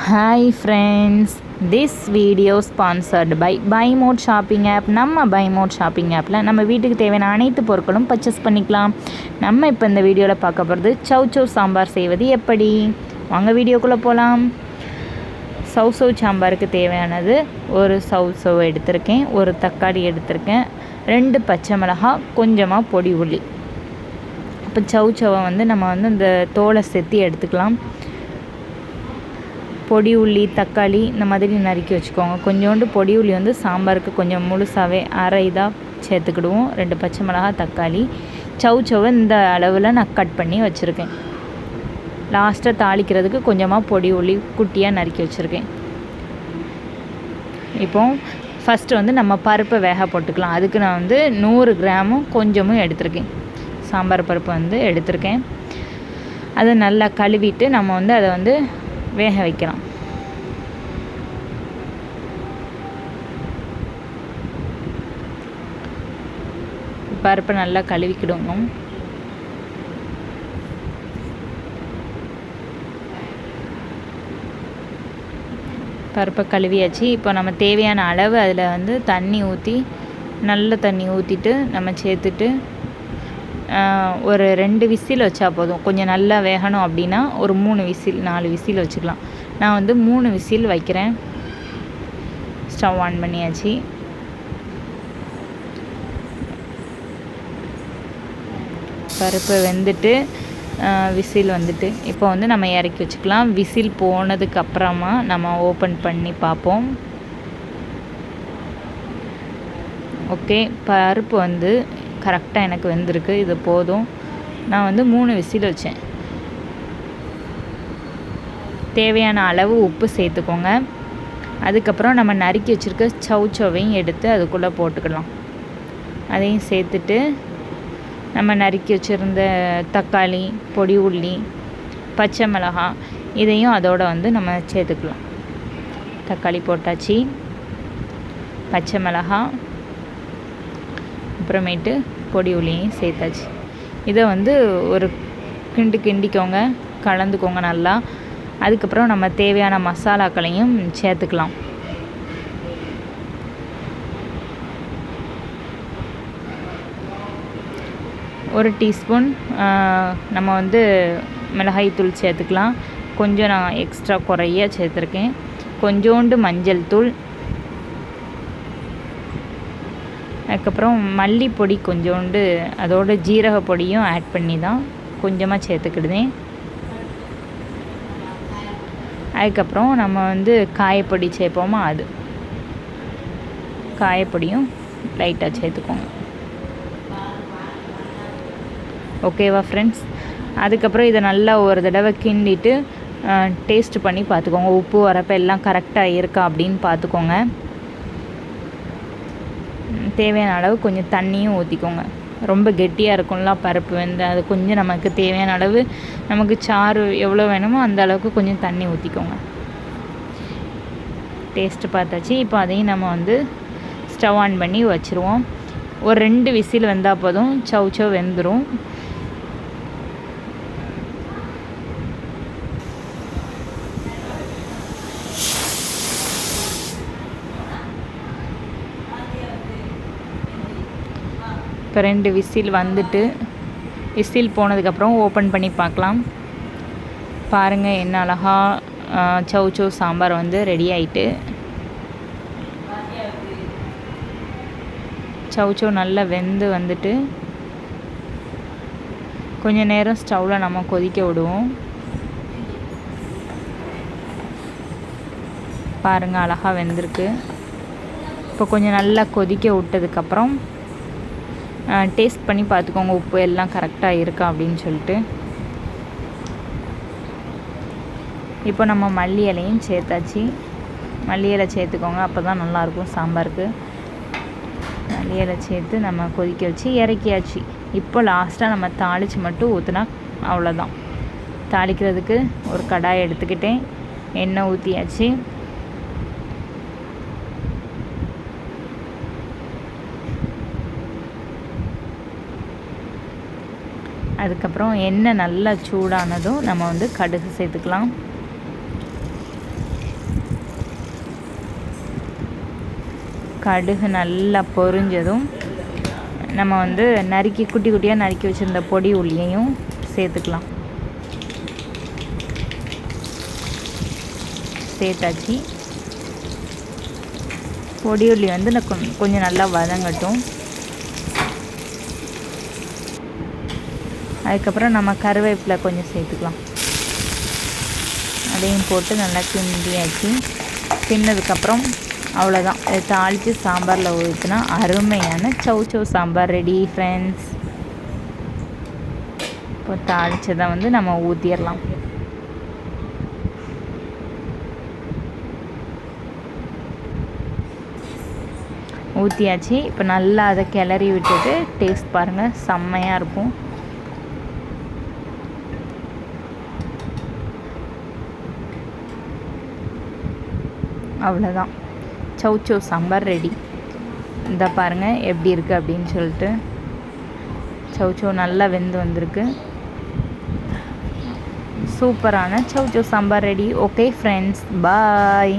Hi friends, this video sponsored by Buy Mode Shopping app. நம்ம Buy Mode Shopping appல நம்ம வீட்டுக்கு தேவையான அனைத்து பொருட்களும் பர்ச்சேஸ் பண்ணிக்கலாம். நம்ம இப்போ இந்த வீடியோவில் பார்க்க போகிறது சௌ சாம்பார் செய்வது எப்படி. வாங்க வீடியோக்குள்ளே போகலாம். சௌ சாம்பாருக்கு தேவையானது ஒரு சௌ எடுத்திருக்கேன், ஒரு தக்காளி எடுத்திருக்கேன், 2 பச்சை மிளகாய், கொஞ்சமாக பொடி உள்ளி. இப்போ சௌவை வந்து நம்ம வந்து இந்த தோலை செத்தி எடுத்துக்கலாம். பொடி உள்ளி, தக்காளி இந்த மாதிரி நறுக்கி வச்சுக்கோங்க. கொஞ்சோண்டு பொடி உள்ளி வந்து சாம்பாருக்கு கொஞ்சம் முழுசாகவே அரை இதாக சேர்த்துக்கிடுவோம். 2 பச்சை மிளகாய், தக்காளி, சௌவை இந்த அளவில் நான் கட் பண்ணி வச்சுருக்கேன். லாஸ்ட்டாக தாளிக்கிறதுக்கு கொஞ்சமாக பொடி உள்ளி குட்டியாக நறுக்கி வச்சுருக்கேன். இப்போது ஃபஸ்ட்டு வந்து நம்ம பருப்பை வேக போட்டுக்கலாம். அதுக்கு நான் வந்து 100 கிராமும் கொஞ்சமும் எடுத்திருக்கேன். சாம்பார் பருப்பு வந்து எடுத்திருக்கேன். அதை நல்லா கழுவிட்டு நம்ம வந்து அதை வந்து வேக வைக்கலாம். பருப்பை நல்லா கழுவிக்கிடணும். பருப்பை கழுவியாச்சு. இப்போ நம்ம தேவையான அளவு அதில் வந்து தண்ணி ஊற்றி, நல்ல தண்ணி ஊற்றிட்டு நம்ம சேர்த்துட்டு ஒரு 2 விசில் வச்சா போதும். கொஞ்சம் நல்லா வேகணும் அப்படின்னா ஒரு 3 விசில் 4 விசில் வச்சுக்கலாம். நான் வந்து 3 விசில் வைக்கிறேன். ஸ்டவ் ஆன் பண்ணியாச்சு. பருப்பு வெந்துட்டு விசில் வந்துட்டு இப்போ வந்து நம்ம இறக்கி வச்சுக்கலாம். விசில் போனதுக்கப்புறமா நம்ம ஓப்பன் பண்ணி பார்ப்போம். ஓகே, பருப்பு வந்து கரெக்டாக எனக்கு வெந்திருக்கு. இது போதும். நான் வந்து 3 விசில் வச்சேன். தேவையான அளவு உப்பு சேர்த்துக்கோங்க. அதுக்கப்புறம் நம்ம நறுக்கி வச்சுருக்க சௌவையும் எடுத்து அதுக்குள்ளே போட்டுக்கலாம். அதையும் சேர்த்துட்டு நம்ம நறுக்கி வச்சுருந்த தக்காளி, பொடி உள்ளி, பச்சை மிளகாய் இதையும் அதோடு வந்து நம்ம சேர்த்துக்கலாம். தக்காளி போட்டாச்சு, பச்சை மிளகாய், அப்புறமேட்டு பொடி உள்ளியும் சேர்த்தாச்சு. இதை வந்து ஒரு கிண்டிக்கோங்க, கலந்துக்கோங்க நல்லா. அதுக்கப்புறம் நம்ம தேவையான மசாலாக்களையும் சேர்த்துக்கலாம். ஒரு டீஸ்பூன் நம்ம வந்து மிளகாய்த்தூள் சேர்த்துக்கலாம். கொஞ்சம் நான் எக்ஸ்ட்ரா குறைய சேர்த்துருக்கேன். கொஞ்சோண்டு மஞ்சள் தூள், அதுக்கப்புறம் மல்லிப்பொடி கொஞ்சோண்டு, அதோட ஜீரக பொடியும் ஆட் பண்ணி தான் கொஞ்சமாக சேர்த்துக்கிடுதேன். அதுக்கப்புறம் நம்ம வந்து காயப்பொடி சேர்ப்போமா, அது காயப்பொடியும் லைட்டாக சேர்த்துக்கோங்க. ஓகேவா ஃப்ரெண்ட்ஸ்? அதுக்கப்புறம் இதை நல்லா ஒரு தடவை கிண்டிட்டு டேஸ்ட் பண்ணி பார்த்துக்கோங்க. உப்பு வரப்போ எல்லாம் கரெக்டாக இருக்கா அப்படின்னு பார்த்துக்கோங்க. தேவையான அளவு கொஞ்சம் தண்ணியும் ஊற்றிக்கோங்க. ரொம்ப கெட்டியாக இருக்கும்ல பருப்பு வந்து, அது கொஞ்சம் நமக்கு தேவையான அளவு, நமக்கு சாறு எவ்வளோ வேணுமோ அந்த அளவுக்கு கொஞ்சம் தண்ணி ஊற்றிக்கோங்க. டேஸ்ட்டு பார்த்தாச்சு. இப்போ அதையும் நம்ம வந்து ஸ்டவ் ஆன் பண்ணி வச்சுருவோம். ஒரு 2 விசில் வந்தால் போதும். சௌ வெந்துடும். இப்போ 2 விசில் வந்துட்டு, விசில் போனதுக்கப்புறம் ஓப்பன் பண்ணி பார்க்கலாம். பாருங்கள் என்ன அழகாக சௌ சாம்பார் வந்து ரெடி ஆகிட்டு. சௌ நல்லா வெந்து வந்துட்டு கொஞ்சம் நேரம் ஸ்டவ்வில் நம்ம கொதிக்க விடுவோம். பாருங்கள் அழகாக வெந்திருக்கு. இப்போ கொஞ்சம் நல்லா கொதிக்க விட்டதுக்கப்புறம் டேஸ்ட் பண்ணி பார்த்துக்கோங்க, உப்பு எல்லாம் கரெக்டாக இருக்கா அப்படின்னு சொல்லிட்டு. இப்போ நம்ம மல்லி இலையும் சேர்த்தாச்சு. மல்லி இலை சேர்த்துக்கோங்க, அப்போ தான் நல்லாயிருக்கும் சாம்பாருக்கு. மல்லி இலை சேர்த்து நம்ம கொதிக்க வச்சு இறக்கியாச்சு. இப்போ லாஸ்ட்டாக நம்ம தாளித்து மட்டும் ஊற்றினா அவ்வளோதான். தாளிக்கிறதுக்கு ஒரு கடாய் எடுத்துக்கிட்டேன், எண்ணெய் ஊற்றியாச்சு. அதுக்கப்புறம் எண்ணெய் நல்லா சூடானதும் நம்ம வந்து கடுகு சேர்த்துக்கலாம். கடுகு நல்லா பொரிஞ்சதும் நம்ம வந்து குட்டி குட்டியாக நறுக்கி வச்சுருந்த பொடி உள்ளியையும் சேர்த்துக்கலாம். சேர்த்தாச்சு. பொடி உள்ளி வந்து கொஞ்சம் நல்லா வதங்கட்டும். அதுக்கப்புறம் நம்ம கருவேப்பிலை கொஞ்சம் சேர்த்துக்கலாம். அதையும் போட்டு நல்லா கிண்டியாச்சு. கிண்ணதுக்கப்புறம் அவ்வளோதான், இதை தாளித்து சாம்பாரில் ஊற்றினா அருமையான சௌச்சௌ சாம்பார் ரெடி ஃப்ரெண்ட்ஸ். இப்போ தாளித்ததை வந்து நம்ம ஊற்றிடலாம். ஊற்றியாச்சு. இப்போ நல்லா அதை கிளறி விட்டுட்டு டேஸ்ட் பாருங்கள், செம்மையாக இருக்கும். அவ்வளோதான், சௌச்சௌ சாம்பார் ரெடி. இந்த பாருங்கள் எப்படி இருக்குது அப்படின்னு சொல்லிட்டு. சௌச்சௌ நல்லா வெந்து வந்திருக்கு. சூப்பரான சௌச்சௌ சாம்பார் ரெடி. ஓகே ஃப்ரெண்ட்ஸ், பாய்.